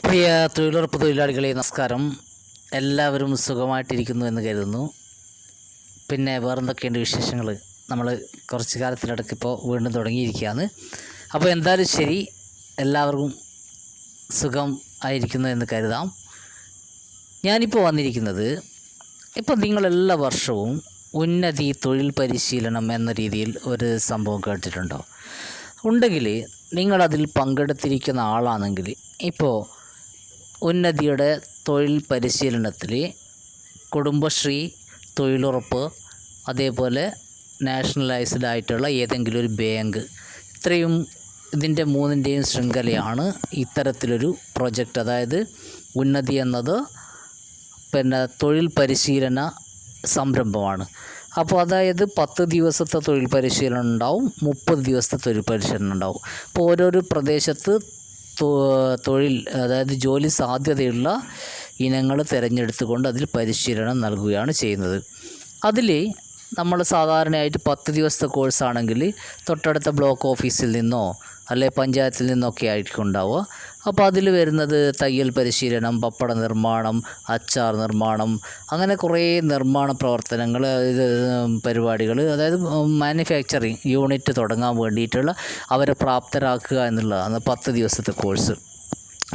പ്രിയ തൊഴിലുറപ്പ് തൊഴിലാളികളെ നമസ്കാരം. എല്ലാവരും സുഖമായിട്ടിരിക്കുന്നു എന്ന് കരുതുന്നു. പിന്നെ വേറെന്തൊക്കെയുണ്ട് വിശേഷങ്ങൾ? നമ്മൾ കുറച്ച് കാലത്തിനിടയ്ക്ക് ഇപ്പോൾ വീണ്ടും തുടങ്ങിയിരിക്കുകയാണ്. അപ്പോൾ എന്തായാലും ശരി, എല്ലാവർക്കും സുഖം ആയിരിക്കുന്നു എന്ന് കരുതാം. ഞാനിപ്പോൾ വന്നിരിക്കുന്നത്, ഇപ്പോൾ നിങ്ങളെല്ലാ വർഷവും ഉന്നതി തൊഴിൽ പരിശീലനം എന്ന രീതിയിൽ ഒരു സംഭവം കേട്ടിട്ടുണ്ടോ? ഉണ്ടെങ്കിൽ നിങ്ങളതിൽ പങ്കെടുത്തിരിക്കുന്ന ആളാണെങ്കിൽ, ഇപ്പോൾ ഉന്നതിയുടെ തൊഴിൽ പരിശീലനത്തിൽ കുടുംബശ്രീ, തൊഴിലുറപ്പ്, അതേപോലെ നാഷണലൈസ്ഡ് ആയിട്ടുള്ള ഏതെങ്കിലും ഒരു ബാങ്ക്, ഇത്രയും ഇതിൻ്റെ മൂന്നിൻ്റെയും ശൃംഖലയാണ് ഇത്തരത്തിലൊരു പ്രൊജക്റ്റ്. അതായത് ഉന്നതി എന്നത് തൊഴിൽ പരിശീലന സംരംഭമാണ്. അപ്പോൾ അതായത് 10 ദിവസത്തെ തൊഴിൽ പരിശീലനം ഉണ്ടാവും, 30 ദിവസത്തെ തൊഴിൽ പരിശീലനം ഉണ്ടാവും. അപ്പോൾ ഓരോരോ പ്രദേശത്ത് തൊഴിൽ, അതായത് ജോലി സാധ്യതയുള്ള ഇനങ്ങൾ തിരഞ്ഞെടുത്തുകൊണ്ട് അതിൽ പരിശീലനം നൽകുകയാണ് ചെയ്യുന്നത്. അതിൽ നമ്മൾ സാധാരണയായിട്ട് 10 ദിവസത്തെ കോഴ്സാണെങ്കിൽ തൊട്ടടുത്ത ബ്ലോക്ക് ഓഫീസിൽ നിന്നോ അല്ലെ പഞ്ചായത്തിൽ നിന്നൊക്കെ ആയിരിക്കും ഉണ്ടാവുക. അപ്പോൾ അതിൽ വരുന്നത് തയ്യൽ പരിശീലനം, പപ്പട നിർമ്മാണം, അച്ചാർ നിർമ്മാണം, അങ്ങനെ കുറേ നിർമ്മാണ പ്രവർത്തനങ്ങൾ, പരിപാടികൾ, അതായത് മാനുഫാക്ചറിങ് യൂണിറ്റ് തുടങ്ങാൻ വേണ്ടിയിട്ടുള്ള അവരെ പ്രാപ്തരാക്കുക എന്നുള്ളതാണ് 10 ദിവസത്തെ കോഴ്സ്.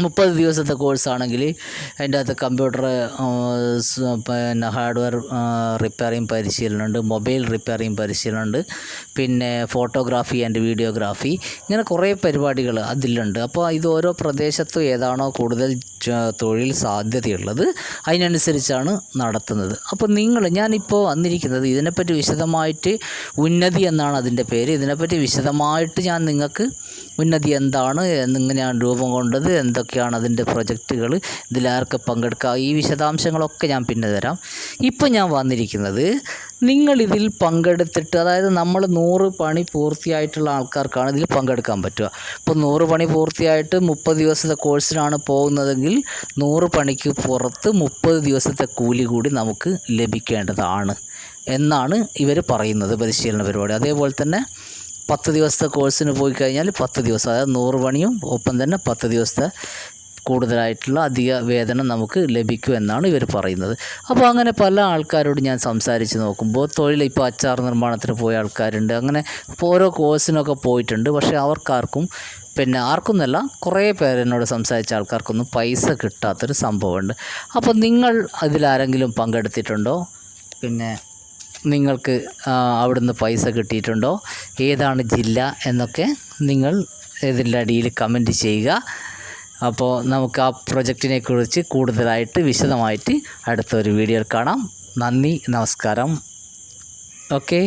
30 ദിവസത്തെ കോഴ്സാണെങ്കിൽ അതിൻ്റെ അകത്ത് കമ്പ്യൂട്ടർ, പിന്നെ ഹാർഡ്വെയർ റിപ്പയറിങ് പരിശീലനമുണ്ട്, മൊബൈൽ റിപ്പയറിങ് പരിശീലനമുണ്ട്, പിന്നെ ഫോട്ടോഗ്രാഫി ആൻഡ് വീഡിയോഗ്രാഫി, ഇങ്ങനെ കുറേ പരിപാടികൾ അതിലുണ്ട്. അപ്പോൾ ഇത് ഓരോ പ്രദേശത്തും ഏതാണോ കൂടുതൽ തൊഴിൽ സാധ്യതയുള്ളത് അതിനനുസരിച്ചാണ് നടത്തുന്നത്. അപ്പോൾ ഞാനിപ്പോൾ വന്നിരിക്കുന്നത് ഇതിനെപ്പറ്റി വിശദമായിട്ട്, ഉന്നതി എന്നാണ് അതിൻ്റെ പേര്, ഇതിനെപ്പറ്റി വിശദമായിട്ട് ഞാൻ നിങ്ങൾക്ക് ഉന്നതി എന്താണ്, എങ്ങനെയാണ് രൂപം കൊണ്ടത്, എന്തൊക്കെയാണ് അതിൻ്റെ പ്രൊജക്റ്റുകൾ, ഇതിലാർക്ക് പങ്കെടുക്കുക, ഈ വിശദാംശങ്ങളൊക്കെ ഞാൻ പിന്നെ തരാം. ഇപ്പോൾ ഞാൻ വന്നിരിക്കുന്നത്, നിങ്ങളിതിൽ പങ്കെടുത്തിട്ട്, അതായത് നമ്മൾ 100 പണി പൂർത്തിയായിട്ടുള്ള ആൾക്കാർക്കാണ് ഇതിൽ പങ്കെടുക്കാൻ പറ്റുക. ഇപ്പോൾ 100 പണി പൂർത്തിയായിട്ട് 30 ദിവസത്തെ കോഴ്സിനാണ് പോകുന്നതെങ്കിൽ 100 പണിക്ക് പുറത്ത് 30 ദിവസത്തെ കൂലി കൂടി നമുക്ക് ലഭിക്കേണ്ടതാണ് എന്നാണ് ഇവർ പറയുന്നത്, പരിശീലന പരിപാടി. അതേപോലെ തന്നെ 10 ദിവസത്തെ കോഴ്സിന് പോയി കഴിഞ്ഞാൽ 10 ദിവസം, അതായത് 100 പണിയും ഒപ്പം തന്നെ 10 ദിവസത്തെ കൂടുതലായിട്ടുള്ള അധിക വേതനം നമുക്ക് ലഭിക്കും എന്നാണ് ഇവർ പറയുന്നത്. അപ്പോൾ അങ്ങനെ പല ആൾക്കാരോട് ഞാൻ സംസാരിച്ച് നോക്കുമ്പോൾ, ഇപ്പോൾ അച്ചാർ നിർമ്മാണത്തിന് പോയ ആൾക്കാരുണ്ട്, അങ്ങനെ ഓരോ കോഴ്സിനൊക്കെ പോയിട്ടുണ്ട്. പക്ഷേ ആർക്കും കുറേ പേരെന്നോട് സംസാരിച്ച ആൾക്കാർക്കൊന്നും പൈസ കിട്ടാത്തൊരു സംഭവമുണ്ട്. അപ്പോൾ നിങ്ങൾ അതിലാരെങ്കിലും പങ്കെടുത്തിട്ടുണ്ടോ? പിന്നെ നിങ്ങൾക്ക് അവിടുന്ന് പൈസ കിട്ടിയിട്ടുണ്ടോ? ഏതാണ് ജില്ല എന്നൊക്കെ നിങ്ങൾ ഇതിൻ്റെ അടിയിൽ കമൻറ്റ് ചെയ്യുക. അപ്പോൾ നമുക്ക് ആ പ്രൊജക്റ്റിനെ കുറിച്ച് കൂടുതലായിട്ട് വിശദമായിട്ട് അടുത്തൊരു വീഡിയോയിൽ കാണാം. നന്ദി, നമസ്കാരം. ഓക്കെ.